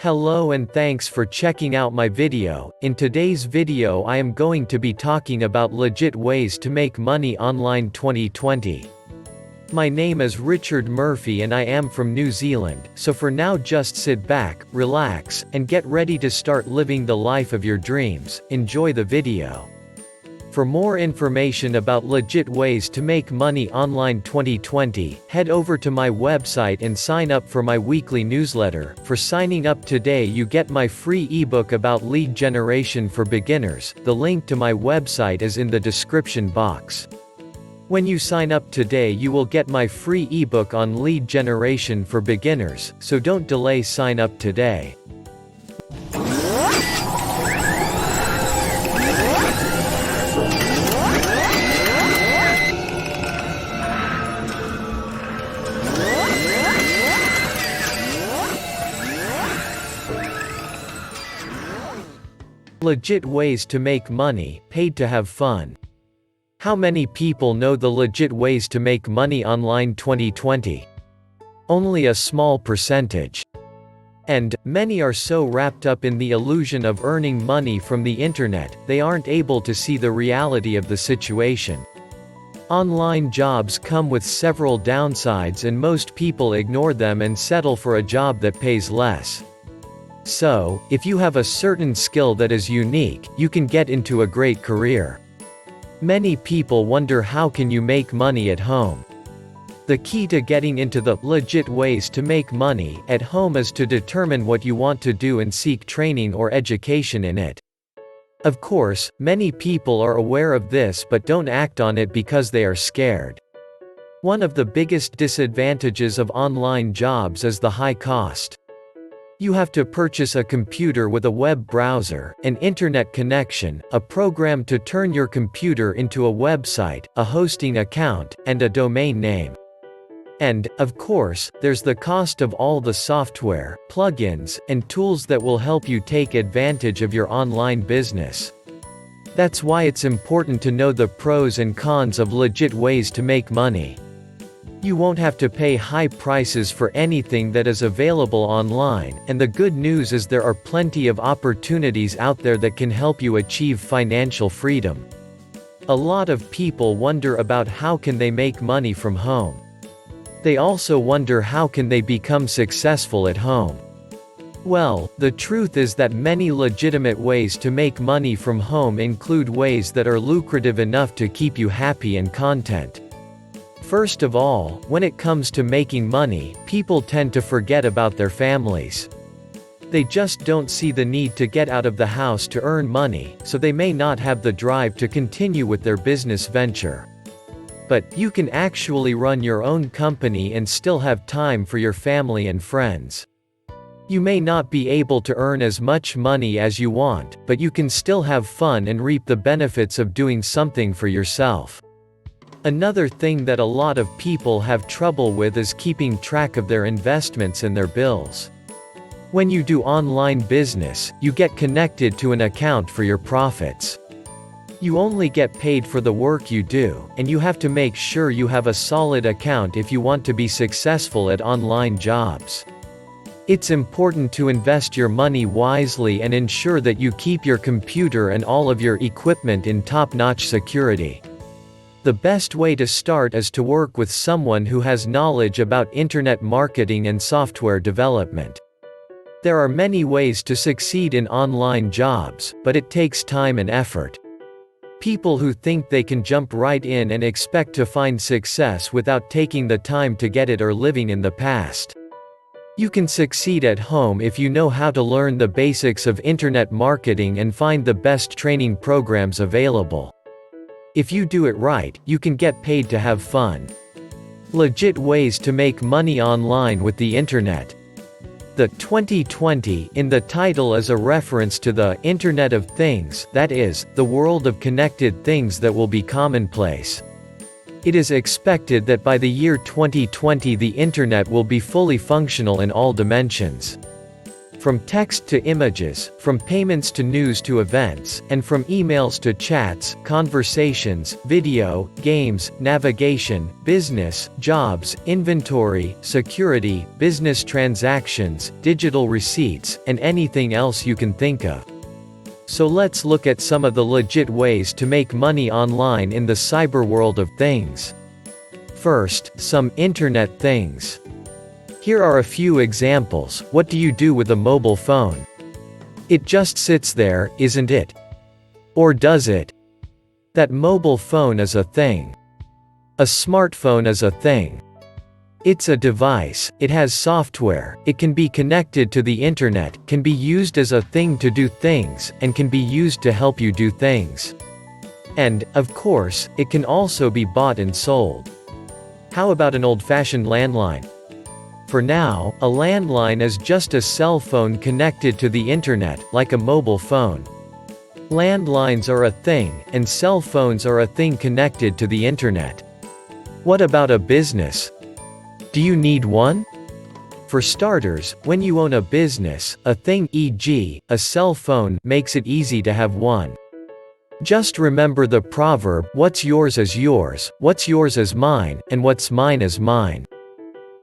Hello and thanks for checking out my video. In today's video I am going to be talking about legit ways to make money online 2020. My name is Richard Murphy and I am from New Zealand, so for now just sit back, relax, and get ready to start living the life of your dreams. Enjoy the video. For more information about legit ways to make money online 2020, head over to my website and sign up for my weekly newsletter. For signing up today you get my free ebook about lead generation for beginners. The link to my website is in the description box. When you sign up today you will get my free ebook on lead generation for beginners, so don't delay, sign up today. Legit ways to make money, paid to have fun. How many people know the legit ways to make money online 2020? Only a small percentage. And many are so wrapped up in the illusion of earning money from the internet, they aren't able to see the reality of the situation. Online jobs come with several downsides and most people ignore them and settle for a job that pays less. So, if you have a certain skill that is unique, you can get into a great career. Many people wonder how can you make money at home. The key to getting into the legit ways to make money at home is to determine what you want to do and seek training or education in it. Of course, many people are aware of this but don't act on it because they are scared. One of the biggest disadvantages of online jobs is the high cost. You have to purchase a computer with a web browser, an internet connection, a program to turn your computer into a website, a hosting account, and a domain name. And, of course, there's the cost of all the software, plugins, and tools that will help you take advantage of your online business. That's why it's important to know the pros and cons of legit ways to make money. You won't have to pay high prices for anything that is available online, and the good news is there are plenty of opportunities out there that can help you achieve financial freedom. A lot of people wonder about how can they make money from home. They also wonder how can they become successful at home. Well, the truth is that many legitimate ways to make money from home include ways that are lucrative enough to keep you happy and content. First of all, when it comes to making money, people tend to forget about their families. They just don't see the need to get out of the house to earn money, so they may not have the drive to continue with their business venture. But you can actually run your own company and still have time for your family and friends. You may not be able to earn as much money as you want, but you can still have fun and reap the benefits of doing something for yourself. Another thing that a lot of people have trouble with is keeping track of their investments and their bills. When you do online business, you get connected to an account for your profits. You only get paid for the work you do, and you have to make sure you have a solid account if you want to be successful at online jobs. It's important to invest your money wisely and ensure that you keep your computer and all of your equipment in top-notch security. The best way to start is to work with someone who has knowledge about internet marketing and software development. There are many ways to succeed in online jobs, but it takes time and effort. People who think they can jump right in and expect to find success without taking the time to get it are living in the past. You can succeed at home if you know how to learn the basics of internet marketing and find the best training programs available. If you do it right, you can get paid to have fun. Legit ways to make money online with the internet. The 2020 in the title is a reference to the Internet of Things, that is, the world of connected things that will be commonplace. It is expected that by the year 2020 the internet will be fully functional in all dimensions. From text to images, from payments to news to events, and from emails to chats, conversations, video, games, navigation, business, jobs, inventory, security, business transactions, digital receipts, and anything else you can think of. So let's look at some of the legit ways to make money online in the cyber world of things. First, some internet things. Here are a few examples. What do you do with a mobile phone? It just sits there, isn't it? Or does it? That mobile phone is a thing. A smartphone is a thing. It's a device, it has software, it can be connected to the internet, can be used as a thing to do things, and can be used to help you do things. And, of course, it can also be bought and sold. How about an old-fashioned landline? For now, a landline is just a cell phone connected to the internet, like a mobile phone. Landlines are a thing, and cell phones are a thing connected to the internet. What about a business? Do you need one? For starters, when you own a business, a thing, e.g., a cell phone, makes it easy to have one. Just remember the proverb, what's yours is yours, what's yours is mine, and what's mine is mine.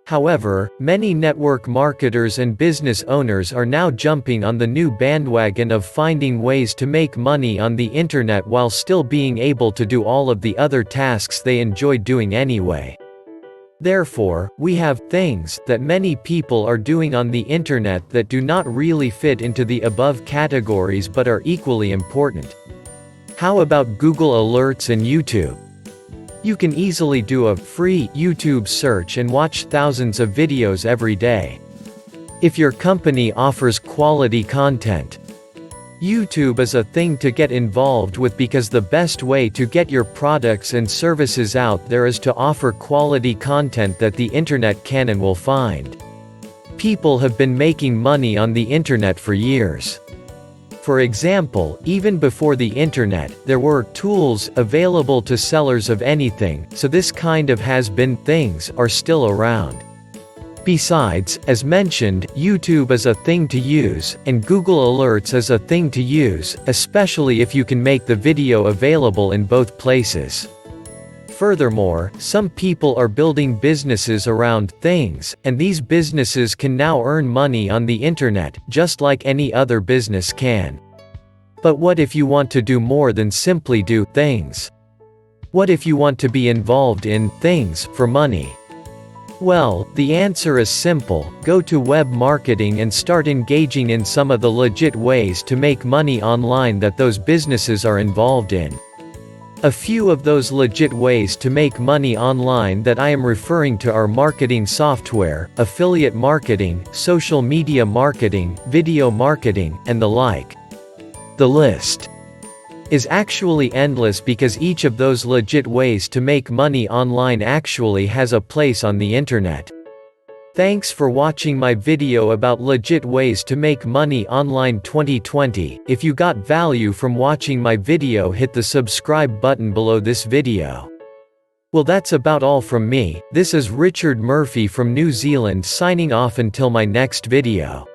However, many network marketers and business owners are now jumping on the new bandwagon of finding ways to make money on the internet while still being able to do all of the other tasks they enjoy doing anyway. Therefore, we have things that many people are doing on the internet that do not really fit into the above categories but are equally important. How about Google Alerts and YouTube? You can easily do a free YouTube search and watch thousands of videos every day. If your company offers quality content, YouTube is a thing to get involved with because the best way to get your products and services out there is to offer quality content that the internet can and will find. People have been making money on the internet for years. For example, even before the internet, there were tools available to sellers of anything, so this kind of has-been things are still around. Besides, as mentioned, YouTube is a thing to use, and Google Alerts is a thing to use, especially if you can make the video available in both places. Furthermore, some people are building businesses around things, and these businesses can now earn money on the internet, just like any other business can. But what if you want to do more than simply do things? What if you want to be involved in things for money? Well, the answer is simple: go to web marketing and start engaging in some of the legit ways to make money online that those businesses are involved in. A few of those legit ways to make money online that I am referring to are marketing software, affiliate marketing, social media marketing, video marketing, and the like. The list is actually endless because each of those legit ways to make money online actually has a place on the internet. Thanks for watching my video about legit ways to make money online 2020. If you got value from watching my video, hit the subscribe button below this video. Well, that's about all from me. This is Richard Murphy from New Zealand signing off until my next video.